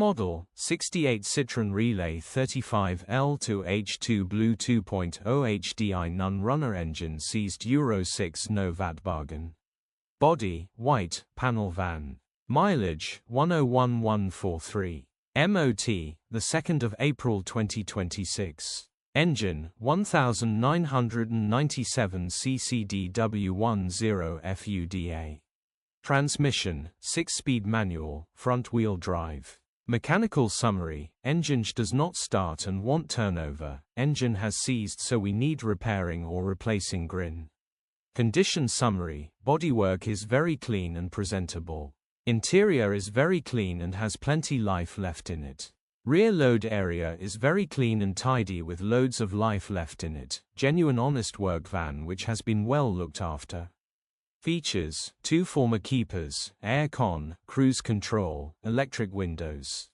model, 68 Citroen Relay 35 L2H2 Blue 2.0 HDI non-runner engine seized Euro 6 No Vat bargain. Body, white, panel van. Mileage, 101143. MOT, the 2nd of April 2026. Engine, 1997 ccDW10 FUDA. Transmission, 6-speed manual, front-wheel drive. Mechanical summary: Enginge does not start and want turnover. Engine has seized, so we need repairing or replacing grin. Condition summary: bodywork is very clean and presentable. Interior is very clean and has plenty life left in it. Rear load area is very clean and tidy with loads of life left in it. Genuine honest work van which has been well looked after. Features: 2 former keepers, air con, cruise control, electric windows.